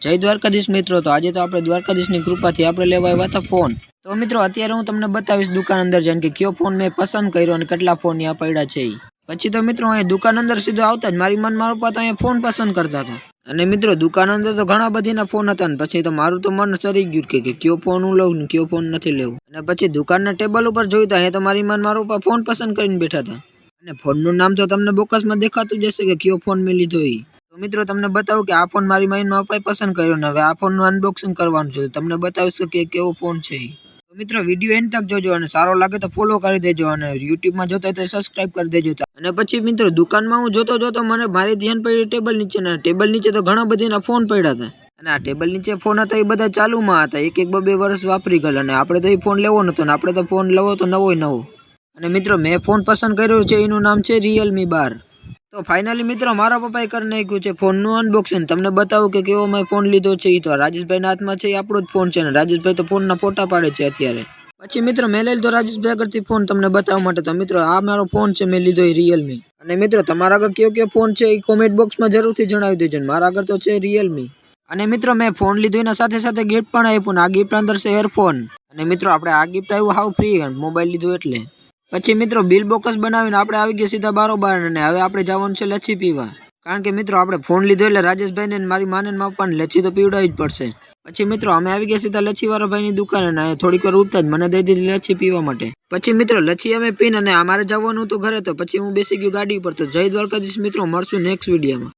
જય દ્વારકાધીશ મિત્રો। તો આજે તો આપણે દ્વારકાધીશની કૃપાથી આપણે લેવા આવ્યા હતા ફોન। તો મિત્રો અત્યારે હું તમને બતાવીશ દુકાન અંદર જઈને કે કયો ફોન મેં પસંદ કર્યો અને કેટલા ફોન ત્યાં પડ્યા છે। પછી તો મિત્રો અહીં દુકાન અંદર સીધો આવતા જ મારી મારા પપ્પા તો અહીંયા ફોન પસંદ કરતા હતા। અને મિત્રો દુકાન અંદર તો ઘણા બધીના ફોન હતા ને પછી તો મારું તો મન સરી ગયું કે કયો ફોન હું લઉં ને કયો ફોન નથી લેવું। અને પછી દુકાનના ટેબલ ઉપર જોયું તો અહીંયા તો મારી મારા પપ્પા ફોન પસંદ કરીને બેઠા હતા। અને ફોનનું નામ તો તમને બોક્સમાં દેખાતું જ હશે કે કયો ફોન મેં લીધો એ। તો મિત્રો તમને બતાવું કે આ ફોન મારી મારા પપ્પાએ પસંદ કર્યો ને હવે આ ફોનનું અનબોક્સિંગ કરવાનું છે। તમને બતાવીશ કે કેવો ફોન છે। તો મિત્રો વિડીયો એન્ડ તક જોજો અને સારો લાગે તો ફોલો કરી દેજો અને યુટ્યુબમાં જોતા હોય તો સબસ્ક્રાઇબ કરી દેજો। અને પછી મિત્રો દુકાનમાં હું જોતો મને મારી ધ્યાન પડી ટેબલ નીચે ને ટેબલ નીચે તો ઘણા બધીના ફોન પડ્યા હતા। અને આ ટેબલ નીચે ફોન હતા એ બધા ચાલુમાં હતા, એક બે વર્ષ વાપરી ગયેલા અને આપણે તો એ ફોન લેવો નતો ને આપણે તો ફોન લેવો તો નવો નવો। અને મિત્રો મેં ફોન પસંદ કર્યો છે એનું નામ છે Realme 12। તો ફાઇનલી મિત્રો મારા પપ્પાએ કરી નાખ્યું છે ફોનનું અનબોક્સિંગ। તમને બતાવું કે કેવો મેં ફોન લીધો છે। એ તો રાજેશભાઈના હાથમાં છે, એ આપણો જ ફોન છે ને રાજેશભાઈ તો ફોનના ફોટા પાડે છે અત્યારે। પછી મિત્રો મેં લઈ લીધો રાજેશભાઈ આગળથી ફોન તમને બતાવવા માટે। તો મિત્રો આ મારો ફોન છે, મેં લીધો એ Realme। અને મિત્રો તમારા આગળ કયો ફોન છે એ કોમેન્ટ બોક્સમાં જરૂરથી જણાવી દેજો। મારા આગળ તો છે Realme। અને મિત્રો મેં ફોન લીધો એના સાથે સાથે ગિફ્ટ પણ આપ્યું ને આ ગિફ્ટ અંદર છે એરફોન। અને મિત્રો આપણે આ ગિફ્ટ આવ્યું હાવ ફ્રી મોબાઈલ લીધો એટલે। પછી મિત્રો બિલ બોક્સ બનાવીને આપણે આવી ગયા સીધા બારોબાર અને હવે આપણે જવાનું છે લચ્છી પીવા। કારણ કે મિત્રો આપણે ફોન લીધો એટલે રાજેશભાઈને મારી માને ને મારા પપ્પાને લચ્છી તો પીવડાવી જ પડશે। પછી મિત્રો અમે આવી ગયા સીધા લચ્છી વાળા ભાઈની દુકાને અને થોડીક વાર ઉઠતા જ મને દઈ દીધી લચ્છી પીવા માટે। પછી મિત્રો લચ્છી અમે પીને અને અમારે જવાનું હતું ઘરે, તો પછી હું બેસી ગયો ગાડી ઉપર। તો જય દ્વારકાધીશ મિત્રો, મળશું નેક્સ્ટ વિડીયોમાં।